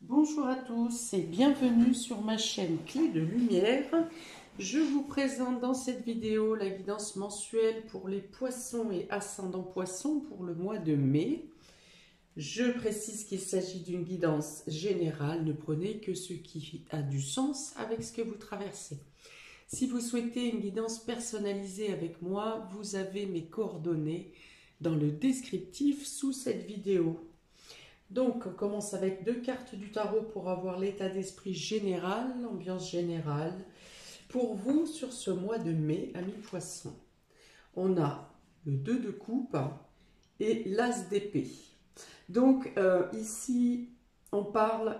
Bonjour à tous et bienvenue sur ma chaîne Clé de Lumière. Je vous présente dans cette vidéo la guidance mensuelle pour les poissons et ascendants poissons pour le mois de mai. Je précise qu'il s'agit d'une guidance générale, ne prenez que ce qui a du sens avec ce que vous traversez. Si vous souhaitez une guidance personnalisée avec moi, vous avez mes coordonnées dans le descriptif sous cette vidéo. Donc, on commence avec deux cartes du tarot pour avoir l'état d'esprit général, l'ambiance générale, pour vous sur ce mois de mai, amis poissons. On a le 2 de coupe et l'as d'épée. Donc, ici, on parle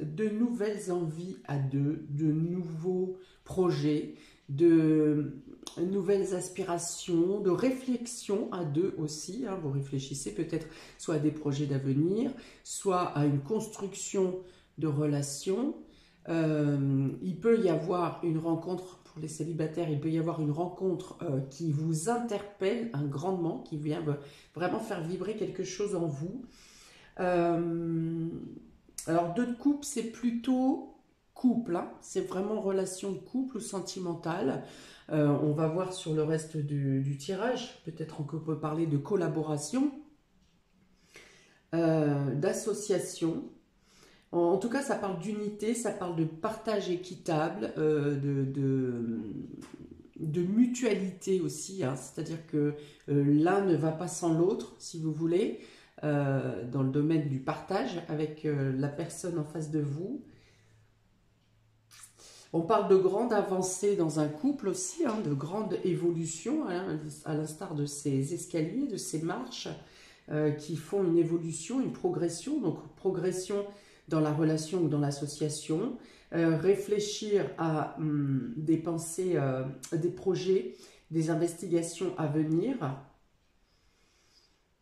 de nouvelles envies à deux, de nouveaux projets, de nouvelles aspirations, de réflexion à deux aussi. Vous réfléchissez peut-être soit à des projets d'avenir, soit à une construction de relations. Il peut y avoir une rencontre pour les célibataires, il peut y avoir une rencontre qui vous interpelle grandement, qui vient vraiment faire vibrer quelque chose en vous. Alors, 2 de coupe, c'est plutôt couple, c'est vraiment relation de couple ou sentimentale. On va voir sur le reste du tirage, peut-être qu'on peut parler de collaboration, d'association. En tout cas, ça parle d'unité, ça parle de partage équitable, de mutualité aussi, c'est-à-dire que l'un ne va pas sans l'autre, si vous voulez, dans le domaine du partage avec la personne en face de vous. On parle de grande avancée dans un couple aussi, de grande évolution, à l'instar de ces escaliers, de ces marches qui font une évolution, une progression. Donc progression dans la relation ou dans l'association, réfléchir à des pensées, des projets, des investigations à venir.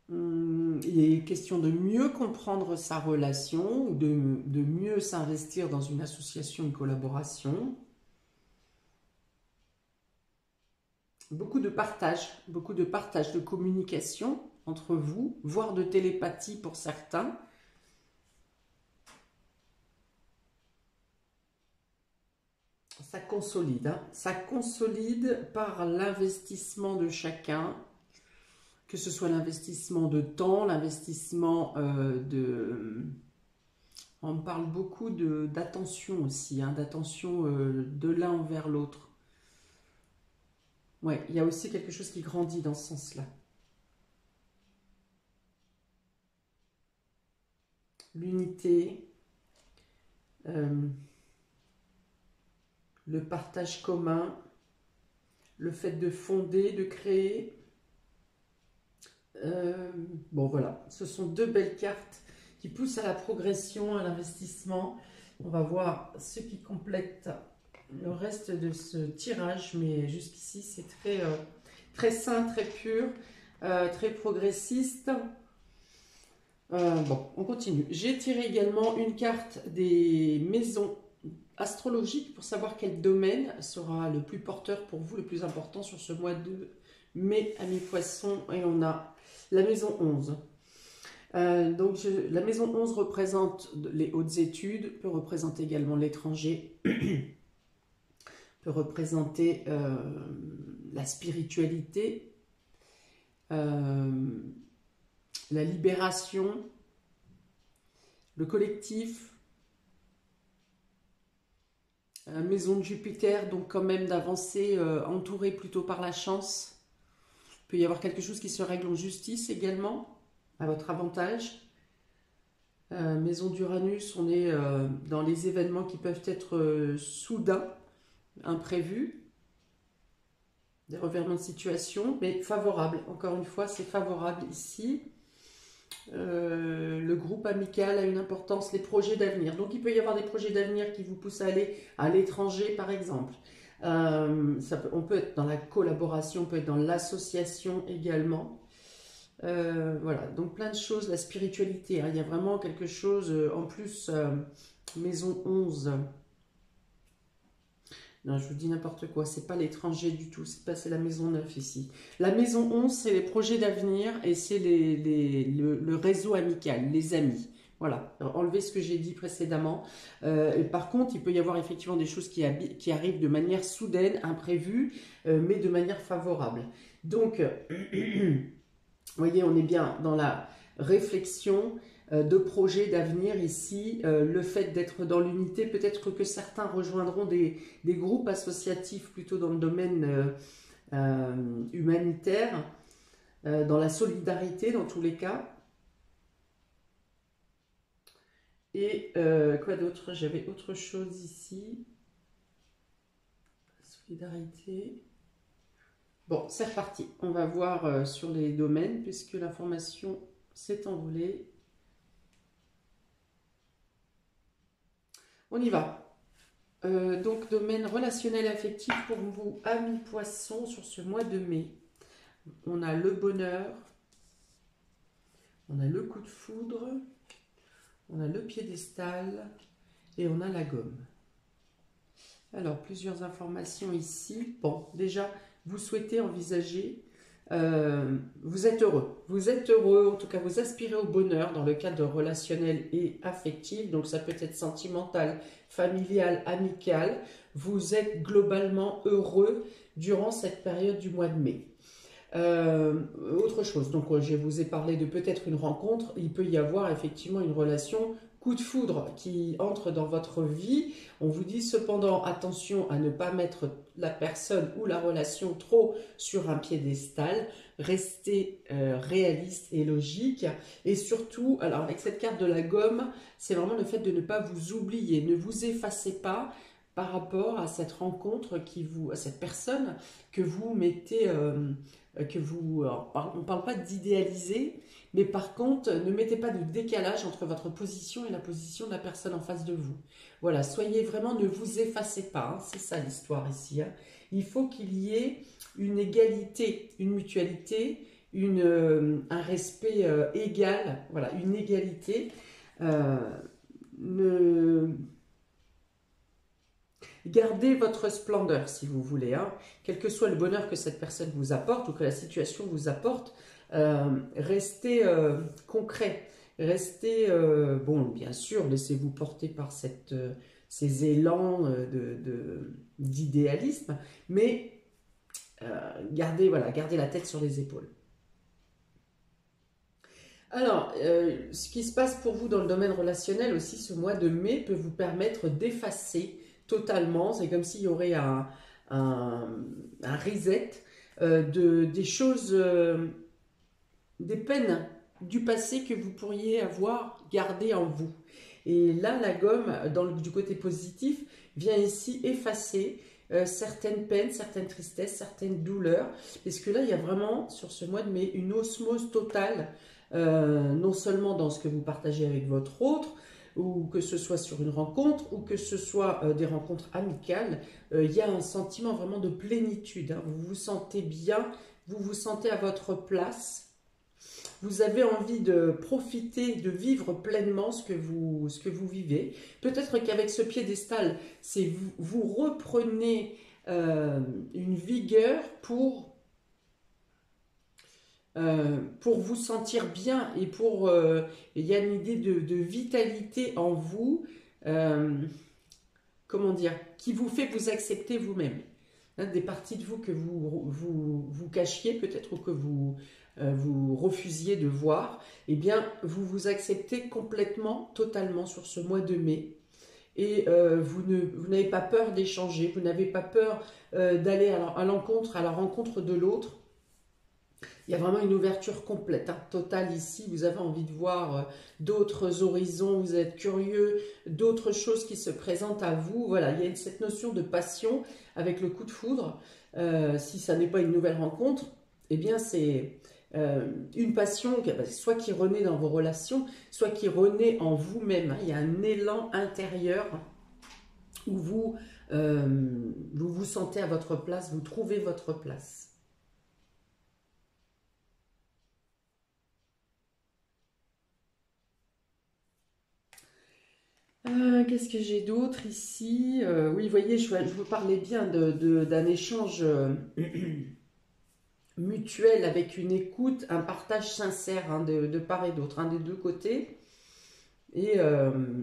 Il est question de mieux comprendre sa relation, de mieux s'investir dans une association, une collaboration. Beaucoup de partage, de communication entre vous, voire de télépathie pour certains. Ça consolide, ça consolide par l'investissement de chacun, que ce soit l'investissement de temps, l'investissement On me parle beaucoup d'attention aussi, d'attention de l'un envers l'autre. Ouais, il y a aussi quelque chose qui grandit dans ce sens-là. L'unité, le partage commun, le fait de fonder, de créer. Bon voilà, ce sont deux belles cartes qui poussent à la progression, à l'investissement. On va voir ce qui complète le reste de ce tirage, mais jusqu'ici c'est très sain, très pur, très progressiste. Bon, on continue. J'ai tiré également une carte des maisons astrologiques pour savoir quel domaine sera le plus porteur pour vous, le plus important sur ce mois de mai, amis poissons, et on a la maison 11. Donc la maison 11 représente les hautes études, peut représenter également l'étranger, peut représenter la spiritualité, la libération, le collectif, maison de Jupiter, donc quand même d'avancer entouré plutôt par la chance. Il peut y avoir quelque chose qui se règle en justice également, à votre avantage. Maison d'Uranus, on est dans les événements qui peuvent être soudains, imprévus, des revirements de situation, mais favorables. Encore une fois, c'est favorable ici. Le groupe amical a une importance, les projets d'avenir. Donc il peut y avoir des projets d'avenir qui vous poussent à aller à l'étranger, par exemple. On peut être dans la collaboration, on peut être dans l'association également. Voilà, donc plein de choses, la spiritualité, il y a vraiment quelque chose en plus, maison 11. Non, je vous dis n'importe quoi, c'est pas l'étranger du tout, c'est la maison 9 ici. La maison 11, c'est les projets d'avenir et c'est le réseau amical, les amis. Voilà, enlevez ce que j'ai dit précédemment. Par contre, il peut y avoir effectivement des choses qui arrivent de manière soudaine, imprévue, mais de manière favorable. Donc, vous voyez, on est bien dans la réflexion de projets d'avenir ici. Le fait d'être dans l'unité, peut-être que certains rejoindront des groupes associatifs plutôt dans le domaine humanitaire, dans la solidarité dans tous les cas. Et quoi d'autre? J'avais autre chose ici. Solidarité. Bon, c'est reparti. On va voir sur les domaines puisque l'information s'est envolée. On y va. Donc, domaine relationnel affectif pour vous, amis poissons, sur ce mois de mai. On a le bonheur, on a le coup de foudre, on a le piédestal et on a la gomme. Alors, plusieurs informations ici. Bon, déjà, vous souhaitez envisager, vous êtes heureux, en tout cas, vous aspirez au bonheur dans le cadre relationnel et affectif. Donc, ça peut être sentimental, familial, amical. Vous êtes globalement heureux durant cette période du mois de mai. Autre chose, donc je vous ai parlé de peut-être une rencontre, il peut y avoir effectivement une relation coup de foudre qui entre dans votre vie. On vous dit cependant attention à ne pas mettre la personne ou la relation trop sur un piédestal, restez réaliste et logique, et surtout, alors avec cette carte de la gomme, c'est vraiment le fait de ne pas vous oublier, ne vous effacez pas par rapport à cette rencontre à cette personne que vous mettez, on ne parle pas d'idéaliser, mais par contre, ne mettez pas de décalage entre votre position et la position de la personne en face de vous. Voilà, soyez vraiment, ne vous effacez pas, hein, c'est ça l'histoire ici. Hein. Il faut qu'il y ait une égalité, une mutualité, un respect égal, voilà, une égalité. Gardez votre splendeur si vous voulez, hein. Quel que soit le bonheur que cette personne vous apporte ou que la situation vous apporte, restez concret, restez, bon bien sûr, laissez-vous porter par ces élans d'idéalisme, mais gardez la tête sur les épaules. Alors, ce qui se passe pour vous dans le domaine relationnel aussi, ce mois de mai peut vous permettre d'effacer totalement, c'est comme s'il y aurait un reset des choses, des peines du passé que vous pourriez avoir gardées en vous. Et là, la gomme, du côté positif, vient ici effacer certaines peines, certaines tristesses, certaines douleurs, parce que là, il y a vraiment, sur ce mois de mai, une osmose totale, non seulement dans ce que vous partagez avec votre autre, ou que ce soit sur une rencontre, ou que ce soit des rencontres amicales, il y a un sentiment vraiment de plénitude, hein. Vous vous sentez bien, vous vous sentez à votre place, vous avez envie de profiter, de vivre pleinement ce que vous vivez. Peut-être qu'avec ce piédestal, c'est vous reprenez une vigueur pour vous sentir bien et il y a une idée de vitalité en vous, comment dire, qui vous fait vous accepter vous-même. Hein, des parties de vous que vous cachiez peut-être ou que vous refusiez de voir, eh bien vous vous acceptez complètement, totalement sur ce mois de mai. Et vous n'avez pas peur d'échanger, vous n'avez pas peur d'aller à la rencontre de l'autre. Il y a vraiment une ouverture complète, hein, totale ici. Vous avez envie de voir d'autres horizons, vous êtes curieux, d'autres choses qui se présentent à vous. Voilà, il y a cette notion de passion avec le coup de foudre. Si ça n'est pas une nouvelle rencontre, eh bien c'est une passion soit qui renaît dans vos relations, soit qui renaît en vous-même. Hein. Il y a un élan intérieur où vous vous sentez à votre place, vous trouvez votre place. Qu'est-ce que j'ai d'autre ici? Oui, vous voyez, je vous parlais bien d'un échange mutuel avec une écoute, un partage sincère, hein, de part et d'autre, hein, des deux côtés. Et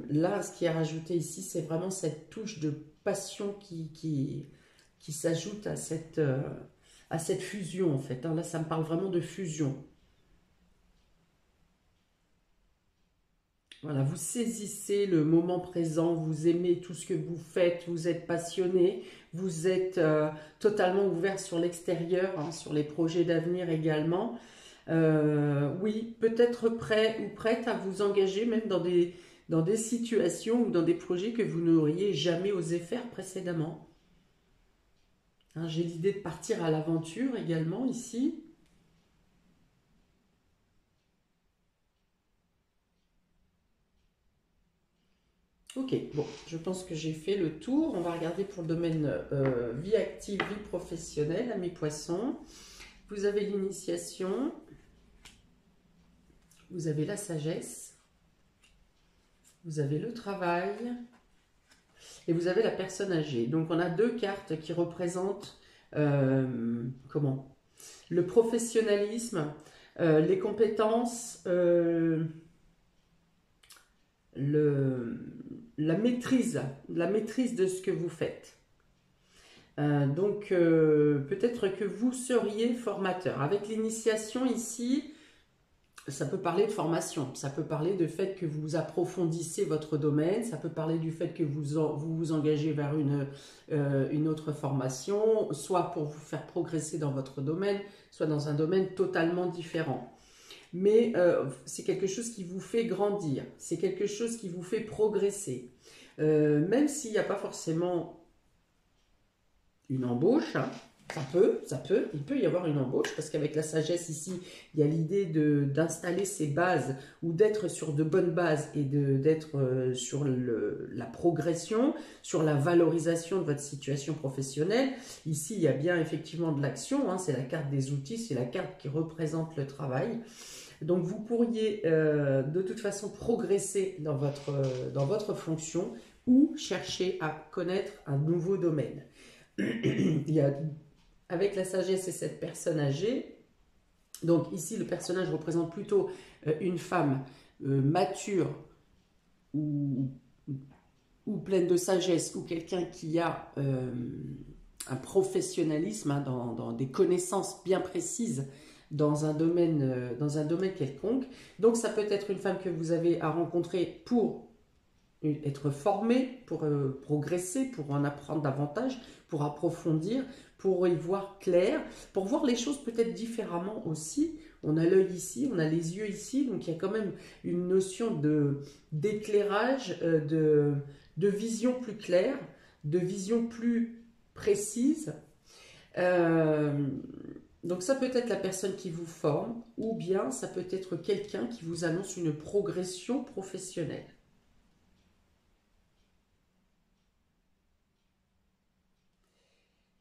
là, ce qui est rajouté ici, c'est vraiment cette touche de passion qui s'ajoute à cette fusion, en fait. Hein. Là, ça me parle vraiment de fusion. Voilà, vous saisissez le moment présent, vous aimez tout ce que vous faites, vous êtes passionné, vous êtes totalement ouvert sur l'extérieur, hein, sur les projets d'avenir également. Oui, peut-être prêt ou prête à vous engager même dans des situations ou dans des projets que vous n'auriez jamais osé faire précédemment. Hein, j'ai l'idée de partir à l'aventure également ici. Ok, bon, je pense que j'ai fait le tour. On va regarder pour le domaine vie active, vie professionnelle, amis poissons. Vous avez l'initiation, vous avez la sagesse, vous avez le travail et vous avez la personne âgée. Donc on a deux cartes qui représentent comment? Le professionnalisme, les compétences, la maîtrise de ce que vous faites. Donc peut-être que vous seriez formateur. Avec l'initiation ici, ça peut parler de formation, ça peut parler du fait que vous approfondissez votre domaine, ça peut parler du fait que vous engagez vers une autre formation, soit pour vous faire progresser dans votre domaine, soit dans un domaine totalement différent. Mais c'est quelque chose qui vous fait grandir, c'est quelque chose qui vous fait progresser. Même s'il n'y a pas forcément une embauche, hein, il peut y avoir une embauche, parce qu'avec la sagesse ici, il y a l'idée d'installer ses bases, ou d'être sur de bonnes bases, et d'être sur la progression, sur la valorisation de votre situation professionnelle. Ici, il y a bien effectivement de l'action, hein, c'est la carte des outils, c'est la carte qui représente le travail. Donc vous pourriez de toute façon progresser dans votre fonction, ou chercher à connaître un nouveau domaine. Il y a, avec la sagesse et cette personne âgée, donc ici le personnage représente plutôt une femme mature ou pleine de sagesse, ou quelqu'un qui a un professionnalisme, hein, dans des connaissances bien précises dans un domaine quelconque. Donc ça peut être une femme que vous avez à rencontrer pour être formé, pour progresser, pour en apprendre davantage, pour approfondir, pour y voir clair, pour voir les choses peut-être différemment aussi. On a l'œil ici, on a les yeux ici, donc il y a quand même une notion d'éclairage, de vision plus claire, de vision plus précise. Donc ça peut être la personne qui vous forme, ou bien ça peut être quelqu'un qui vous annonce une progression professionnelle.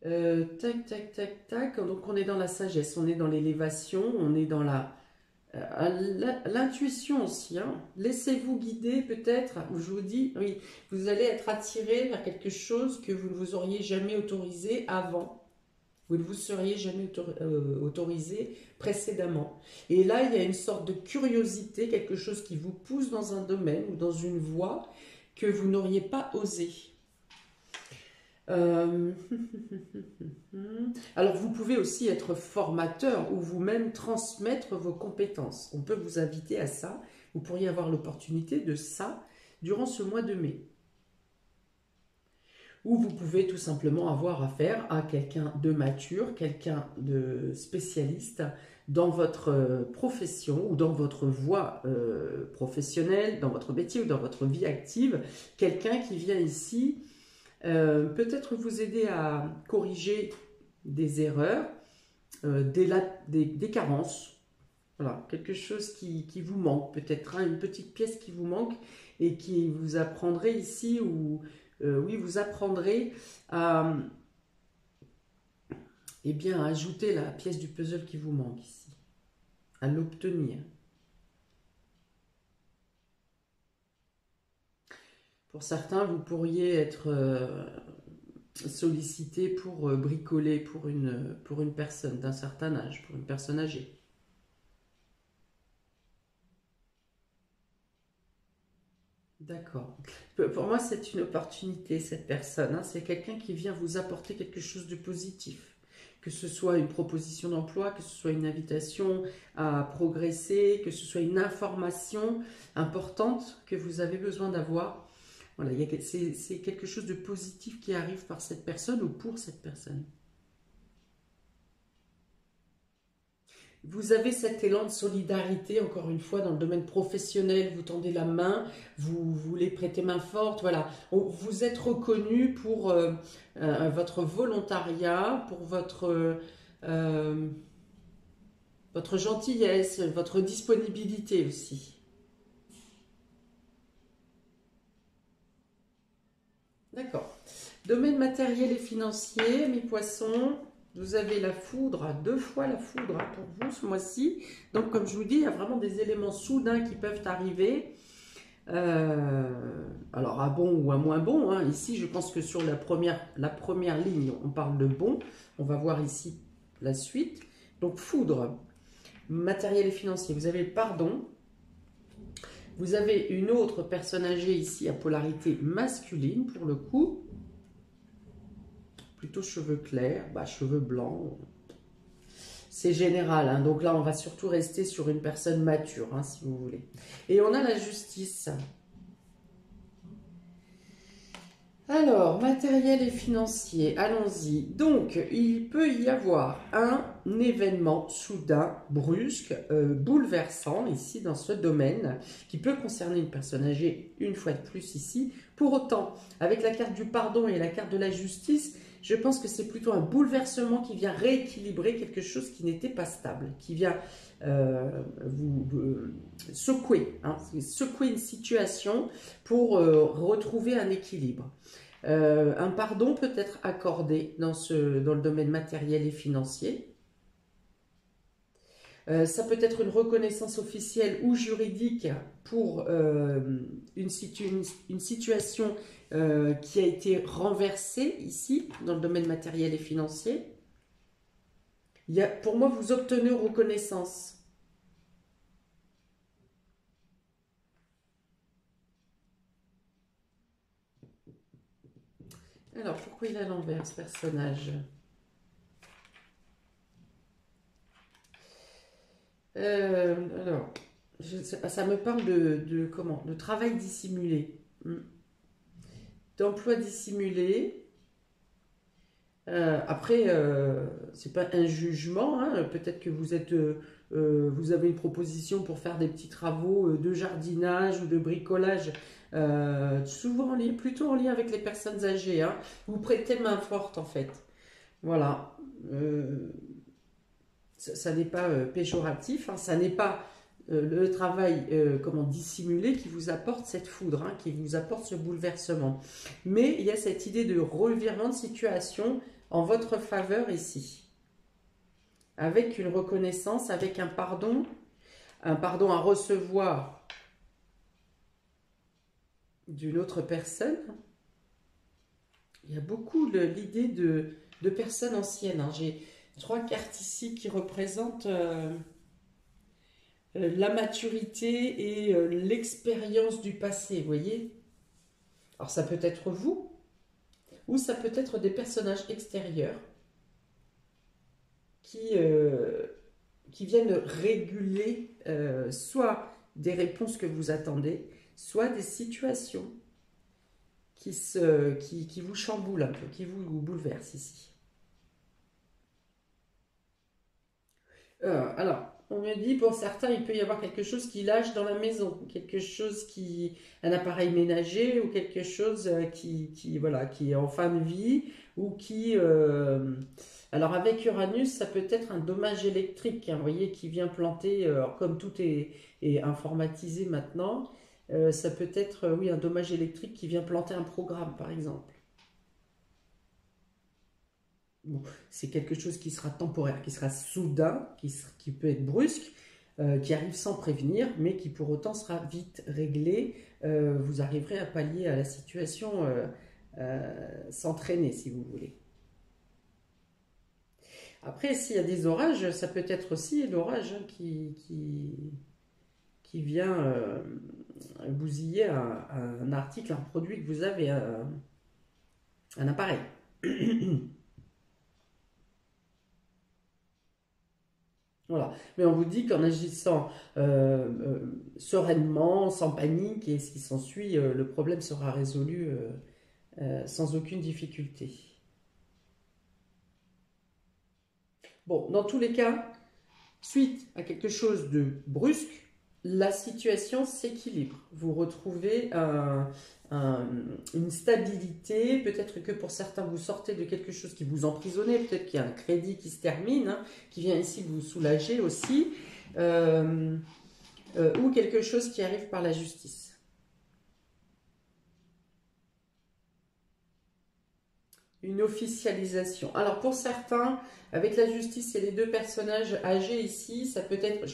Tac, tac, tac, tac. Donc on est dans la sagesse, on est dans l'élévation, on est dans l'intuition aussi. Hein. Laissez-vous guider peut-être. Je vous dis, oui, vous allez être attiré vers quelque chose que vous ne vous auriez jamais autorisé avant. Vous ne vous seriez jamais autorisé précédemment. Et là, il y a une sorte de curiosité, quelque chose qui vous pousse dans un domaine ou dans une voie que vous n'auriez pas osé. Alors, vous pouvez aussi être formateur ou vous-même transmettre vos compétences. On peut vous inviter à ça. Vous pourriez avoir l'opportunité de ça durant ce mois de mai. Ou vous pouvez tout simplement avoir affaire à quelqu'un de mature, quelqu'un de spécialiste dans votre profession ou dans votre voie professionnelle, dans votre métier ou dans votre vie active. Quelqu'un qui vient ici peut-être vous aider à corriger des erreurs, des carences. Voilà, quelque chose qui vous manque, peut-être, hein, une petite pièce qui vous manque et qui vous apprendrez ici, ou oui, vous apprendrez à, eh bien, à ajouter la pièce du puzzle qui vous manque ici, à l'obtenir. Pour certains, vous pourriez être sollicité pour bricoler pour une personne d'un certain âge, pour une personne âgée. D'accord. Pour moi, c'est une opportunité, cette personne, hein. C'est quelqu'un qui vient vous apporter quelque chose de positif. Que ce soit une proposition d'emploi, que ce soit une invitation à progresser, que ce soit une information importante que vous avez besoin d'avoir. Voilà, c'est quelque chose de positif qui arrive par cette personne ou pour cette personne. Vous avez cet élan de solidarité, encore une fois, dans le domaine professionnel, vous tendez la main, vous voulez prêter main forte, voilà. Vous êtes reconnu pour votre volontariat, pour euh, votre gentillesse, votre disponibilité aussi. D'accord. Domaine matériel et financier, mes poissons, vous avez la foudre, deux fois la foudre hein, pour vous ce mois-ci. Donc, comme je vous dis, il y a vraiment des éléments soudains qui peuvent arriver. Alors, à bon ou à moins bon. Hein. Ici, je pense que sur la première ligne, on parle de bon. On va voir ici la suite. Donc, foudre, matériel et financier. Vous avez le pardon. Vous avez une autre personne âgée ici à polarité masculine pour le coup. Plutôt cheveux clairs, bah, cheveux blancs. C'est général, hein. Donc là on va surtout rester sur une personne mature, hein, si vous voulez. Et on a la justice. Alors, matériel et financier, allons-y. Donc, il peut y avoir un événement soudain, brusque, bouleversant ici dans ce domaine, qui peut concerner une personne âgée une fois de plus ici. Pour autant, avec la carte du pardon et la carte de la justice, je pense que c'est plutôt un bouleversement qui vient rééquilibrer quelque chose qui n'était pas stable, qui vient vous secouer, hein, secouer une situation pour retrouver un équilibre. Un pardon peut être accordé dans le domaine matériel et financier. Ça peut être une reconnaissance officielle ou juridique pour une situation qui a été renversée ici, dans le domaine matériel et financier. Pour moi, vous obtenez reconnaissance. Alors, pourquoi il a l'envers, ce personnage? Alors, ça me parle comment? De travail dissimulé, d'emploi dissimulé. Après, c'est pas un jugement, hein. Peut-être que vous avez une proposition pour faire des petits travaux de jardinage ou de bricolage, souvent plutôt en lien avec les personnes âgées, hein. Vous prêtez main forte en fait. Voilà. Ça n'est pas péjoratif, hein. Ça n'est pas le travail comment dissimulé qui vous apporte cette foudre, hein, qui vous apporte ce bouleversement. Mais il y a cette idée de revirement de situation en votre faveur ici, avec une reconnaissance, avec un pardon à recevoir d'une autre personne. Il y a beaucoup l'idée de personnes anciennes, hein. J'ai trois cartes ici qui représentent la maturité et l'expérience du passé, vous voyez. Alors ça peut être vous, ou ça peut être des personnages extérieurs qui viennent réguler soit des réponses que vous attendez, soit des situations qui vous chamboulent un peu, qui vous bouleversent ici. Alors, on me dit, pour certains, il peut y avoir quelque chose qui lâche dans la maison, un appareil ménager ou quelque chose voilà, qui est en fin de vie ou alors avec Uranus, ça peut être un dommage électrique, hein, vous voyez, qui vient planter, alors comme tout est informatisé maintenant, ça peut être, oui, un dommage électrique qui vient planter un programme, par exemple. Bon, c'est quelque chose qui sera temporaire, qui sera soudain, qui peut être brusque, qui arrive sans prévenir, mais qui pour autant sera vite réglé. Vous arriverez à pallier à la situation sans traîner, si vous voulez. Après, s'il y a des orages, ça peut être aussi l'orage, hein, qui vient bousiller un article, un produit que vous avez, un appareil. Voilà. Mais on vous dit qu'en agissant sereinement, sans panique et ce qui s'ensuit, le problème sera résolu sans aucune difficulté. Bon, dans tous les cas, suite à quelque chose de brusque, la situation s'équilibre. Vous retrouvez une stabilité. Peut-être que pour certains, vous sortez de quelque chose qui vous emprisonnait. Peut-être qu'il y a un crédit qui se termine, hein, qui vient ici vous soulager aussi. Ou quelque chose qui arrive par la justice. Une officialisation. Alors pour certains, avec la justice et les deux personnages âgés ici, ça peut être,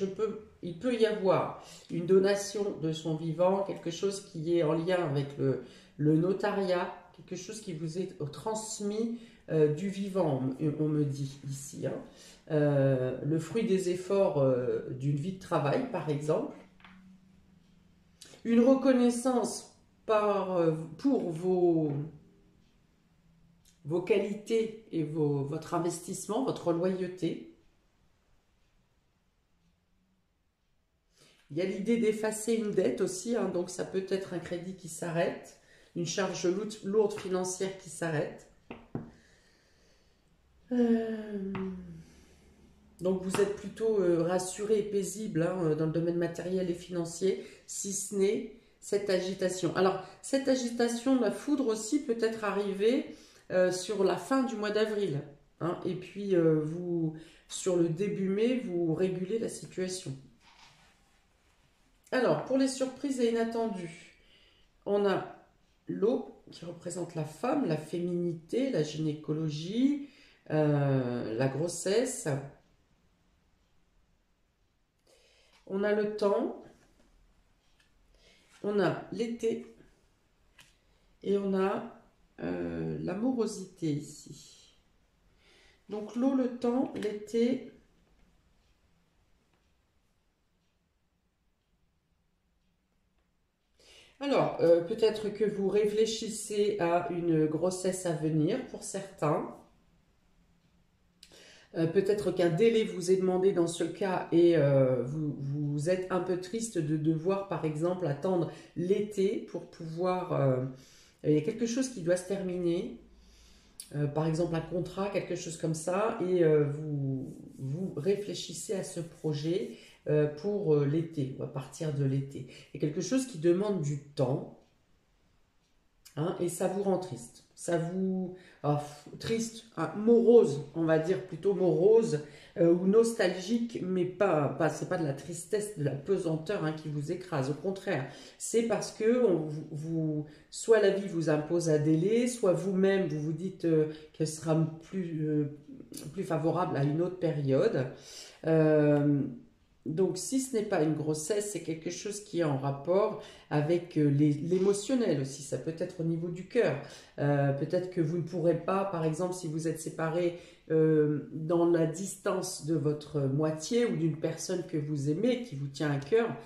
il peut y avoir une donation de son vivant, quelque chose qui est en lien avec le notariat, quelque chose qui vous est transmis du vivant, on me dit ici. Hein. Le fruit des efforts d'une vie de travail, par exemple. Une reconnaissance pour vos qualités et votre investissement, votre loyauté. Il y a l'idée d'effacer une dette aussi, hein, donc ça peut être un crédit qui s'arrête, une charge lourde financière qui s'arrête. Donc vous êtes plutôt rassuré et paisible hein, dans le domaine matériel et financier, si ce n'est cette agitation. Alors cette agitation, la foudre aussi peut être arrivée sur la fin du mois d'avril. Hein, et puis, sur le début mai, vous régulez la situation. Alors, pour les surprises et inattendues, on a l'eau qui représente la femme, la féminité, la gynécologie, la grossesse. On a le temps, on a l'été et on a l'amorosité ici. Donc l'eau, le temps, l'été. Alors, peut-être que vous réfléchissez à une grossesse à venir pour certains. Peut-être qu'un délai vous est demandé dans ce cas et vous êtes un peu triste de devoir, par exemple, attendre l'été pour pouvoir... il y a quelque chose qui doit se terminer, par exemple un contrat, quelque chose comme ça, et vous réfléchissez à ce projet pour l'été, ou à partir de l'été. Il y a quelque chose qui demande du temps, hein, et ça vous rend triste. Ça vous... Oh, triste, hein, morose, on va dire plutôt morose, ou nostalgique, mais c'est pas de la tristesse, de la pesanteur hein, qui vous écrase. Au contraire, c'est parce que soit la vie vous impose un délai, soit vous-même vous vous dites qu'elle sera plus favorable à une autre période. Donc, si ce n'est pas une grossesse, c'est quelque chose qui est en rapport avec l'émotionnel aussi. Ça peut être au niveau du cœur. Peut-être que vous ne pourrez pas, par exemple, si vous êtes séparés dans la distance de votre moitié ou d'une personne que vous aimez, qui vous tient à cœur,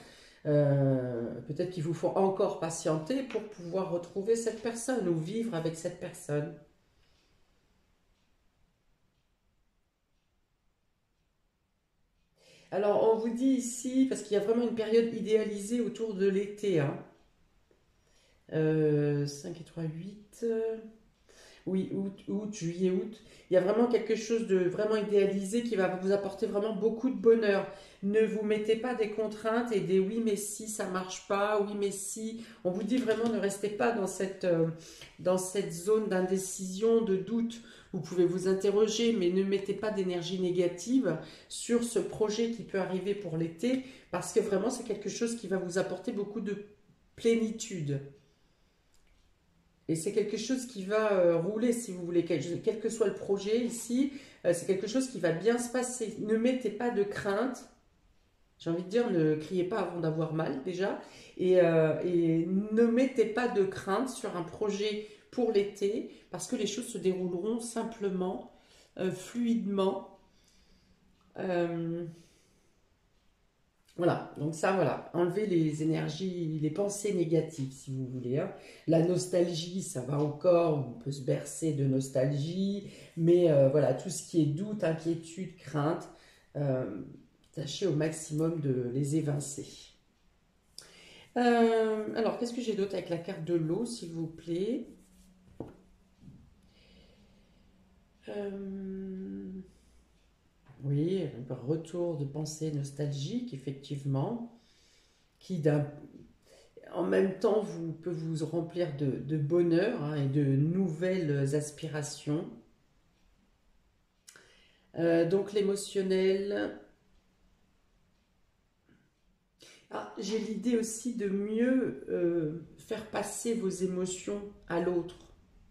peut-être qu'il vous faut encore patienter pour pouvoir retrouver cette personne ou vivre avec cette personne. Alors, on vous dit ici, parce qu'il y a vraiment une période idéalisée autour de l'été, hein. 5 et 3, 8. Oui, août, juillet, août. Il y a vraiment quelque chose de vraiment idéalisé qui va vous apporter vraiment beaucoup de bonheur. Ne vous mettez pas des contraintes et des oui mais si ça marche pas, oui mais si. On vous dit vraiment ne restez pas dans cette zone d'indécision, de doute. Vous pouvez vous interroger mais ne mettez pas d'énergie négative sur ce projet qui peut arriver pour l'été parce que vraiment c'est quelque chose qui va vous apporter beaucoup de plénitude. Et c'est quelque chose qui va rouler, si vous voulez, quel que soit le projet ici, c'est quelque chose qui va bien se passer. Ne mettez pas de crainte, j'ai envie de dire, ne criez pas avant d'avoir mal déjà, et ne mettez pas de crainte sur un projet pour l'été, parce que les choses se dérouleront simplement, fluidement. Voilà, donc ça, voilà, enlever les énergies, les pensées négatives, si vous voulez, hein. La nostalgie, ça va encore, on peut se bercer de nostalgie, mais voilà, tout ce qui est doute, inquiétude, crainte, euh, tâchez au maximum de les évincer. Alors, qu'est-ce que j'ai d'autre avec la carte de l'eau, s'il vous plaît? Euh, oui, un retour de pensée nostalgique, effectivement, qui en même temps peut vous remplir de bonheur, hein, et de nouvelles aspirations. Donc l'émotionnel. Ah, j'ai l'idée aussi de mieux faire passer vos émotions à l'autre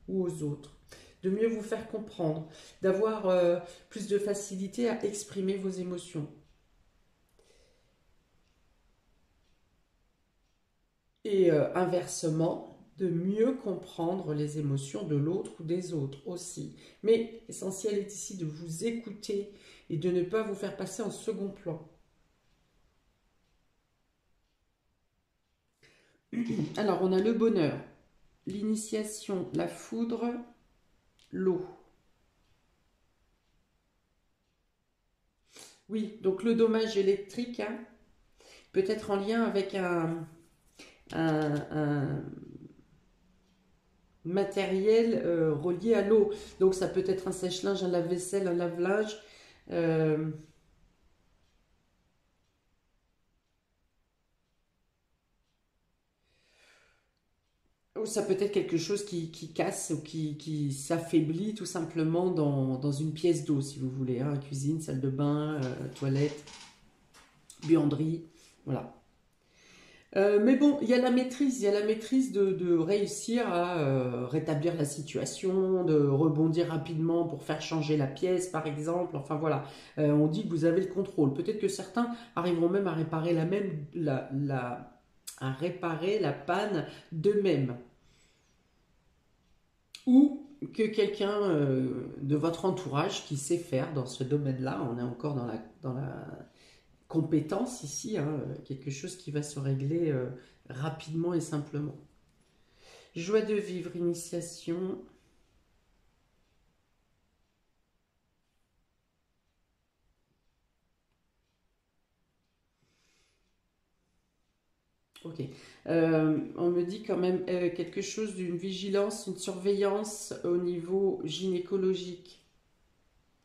ou aux autres, de mieux vous faire comprendre, d'avoir plus de facilité à exprimer vos émotions. Et inversement, de mieux comprendre les émotions de l'autre ou des autres aussi. Mais l'essentiel est ici de vous écouter et de ne pas vous faire passer en second plan. Alors, on a le bonheur, l'initiation, la foudre, l'eau. Oui, donc le dommage électrique, hein, peut être en lien avec un matériel relié à l'eau. Donc ça peut être un sèche-linge, un lave-vaisselle, un lave-linge. euh, Ou ça peut être quelque chose qui casse ou qui s'affaiblit tout simplement dans une pièce d'eau, si vous voulez, hein, cuisine, salle de bain, toilette, buanderie, voilà. Mais bon, il y a la maîtrise de réussir à rétablir la situation, de rebondir rapidement pour faire changer la pièce, par exemple. Enfin voilà, on dit que vous avez le contrôle. Peut-être que certains arriveront même à réparer à réparer la panne d'eux-mêmes. Ou que quelqu'un de votre entourage qui sait faire dans ce domaine-là, on est encore dans la compétence ici, hein, quelque chose qui va se régler rapidement et simplement. Joie de vivre, initiation. Ok. On me dit quand même quelque chose d'une vigilance, une surveillance au niveau gynécologique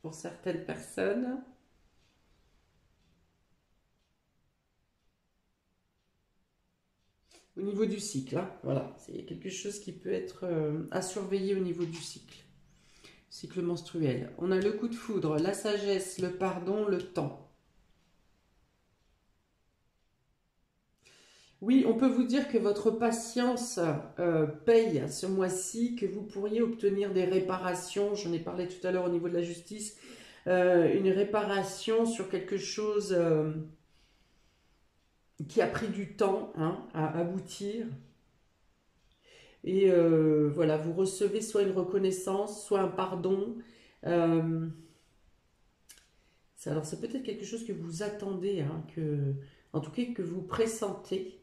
pour certaines personnes. Au niveau du cycle, hein, voilà, c'est quelque chose qui peut être à surveiller au niveau du cycle menstruel. On a le coup de foudre, la sagesse, le pardon, le temps. Oui, on peut vous dire que votre patience paye ce mois-ci, que vous pourriez obtenir des réparations. J'en ai parlé tout à l'heure au niveau de la justice. Une réparation sur quelque chose qui a pris du temps, hein, à aboutir. Et voilà, vous recevez soit une reconnaissance, soit un pardon. Euh, alors, c'est peut-être quelque chose que vous attendez, hein, en tout cas que vous pressentez.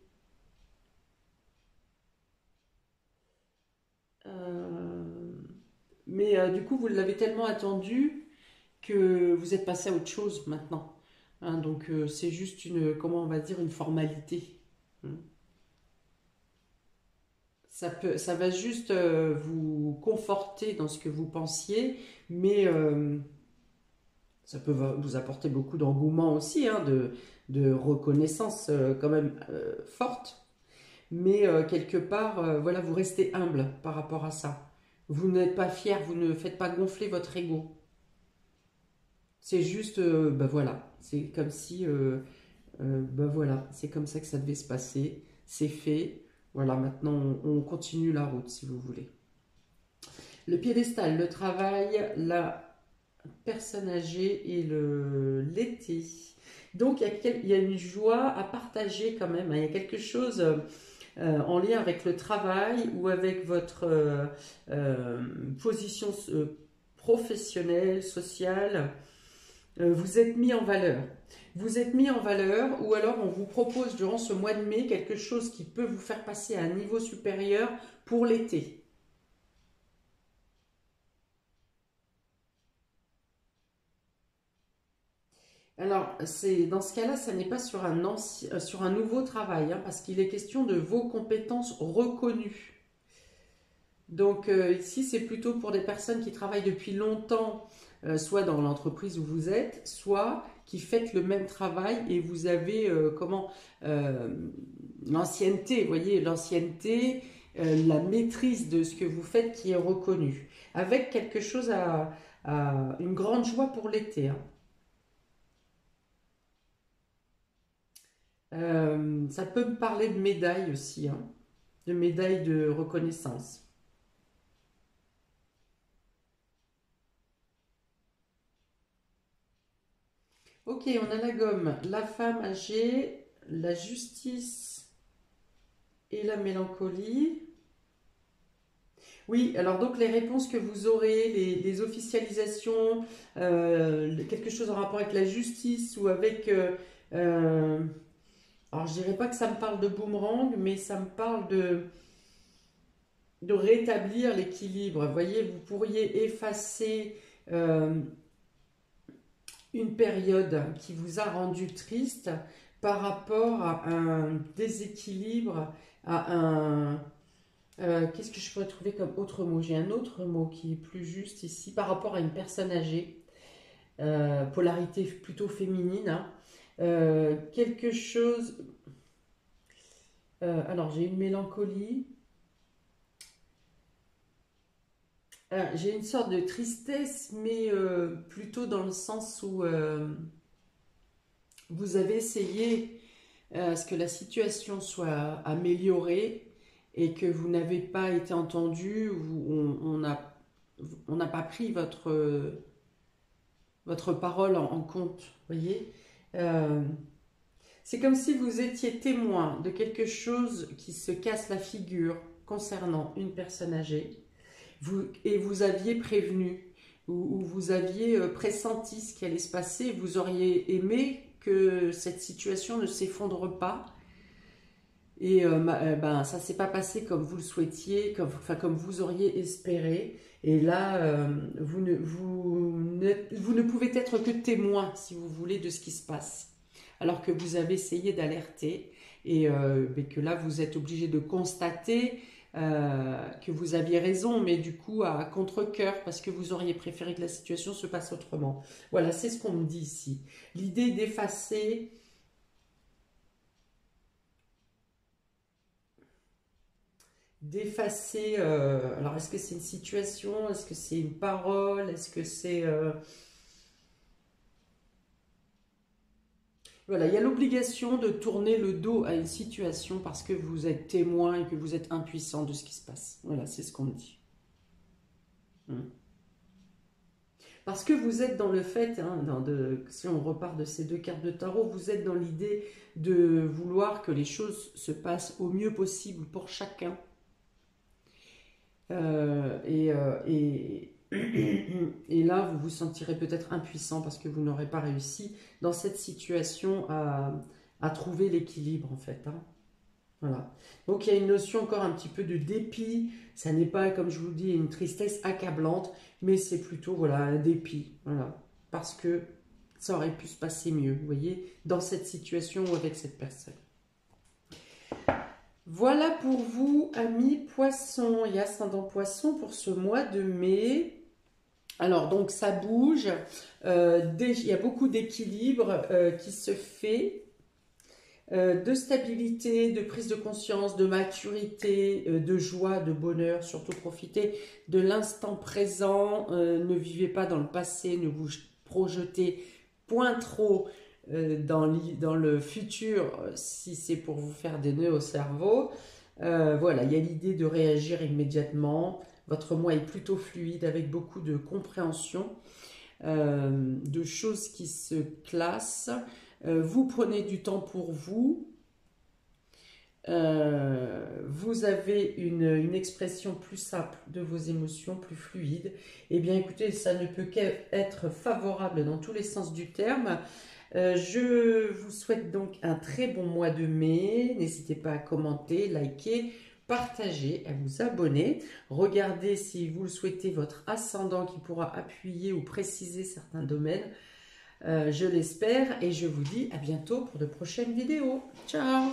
Euh, mais du coup, vous l'avez tellement attendu que vous êtes passé à autre chose maintenant. Hein, donc, c'est juste comment on va dire, une formalité. Hein. Ça va juste vous conforter dans ce que vous pensiez, mais ça peut vous apporter beaucoup d'engouement aussi, hein, de reconnaissance quand même forte. Mais quelque part, voilà, vous restez humble par rapport à ça. Vous n'êtes pas fier, vous ne faites pas gonfler votre ego. C'est juste, ben voilà, c'est comme si, ben voilà, c'est comme ça que ça devait se passer. C'est fait. Voilà, maintenant on continue la route si vous voulez. Le piédestal, le travail, la personne âgée et l'été. Donc il y a une joie à partager quand même, hein. Il y a quelque chose en lien avec le travail ou avec votre position professionnelle, sociale. vous êtes mis en valeur. Vous êtes mis en valeur, ou alors on vous propose durant ce mois de mai quelque chose qui peut vous faire passer à un niveau supérieur pour l'été. Alors, dans ce cas-là, ça n'est pas sur sur un nouveau travail, hein, parce qu'il est question de vos compétences reconnues. Donc ici, c'est plutôt pour des personnes qui travaillent depuis longtemps, soit dans l'entreprise où vous êtes, soit qui faites le même travail et vous avez l'ancienneté, vous voyez, l'ancienneté, la maîtrise de ce que vous faites qui est reconnue, avec quelque chose une grande joie pour l'été, hein. Ça peut me parler de médailles aussi, hein, de médailles de reconnaissance. Ok, on a la gomme, la femme âgée, la justice et la mélancolie. Oui, alors donc les réponses que vous aurez, les officialisations, quelque chose en rapport avec la justice ou avec... alors je dirais pas que ça me parle de boomerang, mais ça me parle de rétablir l'équilibre. Vous voyez, vous pourriez effacer une période qui vous a rendu triste par rapport à un déséquilibre, à un... qu'est-ce que je pourrais trouver comme autre mot? J'ai un autre mot qui est plus juste ici, par rapport à une personne âgée, polarité plutôt féminine, hein. Quelque chose... alors, j'ai une mélancolie. J'ai une sorte de tristesse, mais plutôt dans le sens où vous avez essayé à ce que la situation soit améliorée et que vous n'avez pas été entendu, on n'a pas pris votre parole en compte, voyez. Euh, c'est comme si vous étiez témoin de quelque chose qui se casse la figure concernant une personne âgée et vous aviez prévenu ou vous aviez pressenti ce qui allait se passer, vous auriez aimé que cette situation ne s'effondre pas. Et ben, ça ne s'est pas passé comme vous le souhaitiez, comme vous auriez espéré. Et là, vous ne pouvez être que témoin, si vous voulez, de ce qui se passe. Alors que vous avez essayé d'alerter mais que là, vous êtes obligé de constater que vous aviez raison, mais du coup, à contre-cœur, parce que vous auriez préféré que la situation se passe autrement. Voilà, c'est ce qu'on me dit ici. L'idée d'effacer... alors est-ce que c'est une situation, est-ce que c'est une parole, est-ce que c'est... Voilà, il y a l'obligation de tourner le dos à une situation parce que vous êtes témoin et que vous êtes impuissant de ce qui se passe. Voilà, c'est ce qu'on me dit. Parce que vous êtes dans le fait, hein, si on repart de ces deux cartes de tarot, vous êtes dans l'idée de vouloir que les choses se passent au mieux possible pour chacun. Et là, vous vous sentirez peut-être impuissant parce que vous n'aurez pas réussi dans cette situation à trouver l'équilibre, en fait, hein. Voilà. Donc, il y a une notion encore un petit peu de dépit. Ça n'est pas, comme je vous dis, une tristesse accablante, mais c'est plutôt, voilà, un dépit. Voilà. Parce que ça aurait pu se passer mieux, vous voyez, dans cette situation ou avec cette personne. Voilà pour vous, amis poissons et ascendant poisson, pour ce mois de mai. Alors, donc, ça bouge. Il y a beaucoup d'équilibre qui se fait, de stabilité, de prise de conscience, de maturité, de joie, de bonheur. Surtout, profitez de l'instant présent. Ne vivez pas dans le passé, ne vous projetez point trop dans le futur si c'est pour vous faire des nœuds au cerveau. Voilà, il y a l'idée de réagir immédiatement. Votre mois est plutôt fluide avec beaucoup de compréhension, de choses qui se classent. Vous prenez du temps pour vous. vous avez une expression plus simple de vos émotions, plus fluide. Eh bien écoutez, ça ne peut qu'être favorable dans tous les sens du terme. Je vous souhaite donc un très bon mois de mai. N'hésitez pas à commenter, liker, partager, à vous abonner. Regardez si vous le souhaitez votre ascendant qui pourra appuyer ou préciser certains domaines. Je l'espère et je vous dis à bientôt pour de prochaines vidéos. Ciao!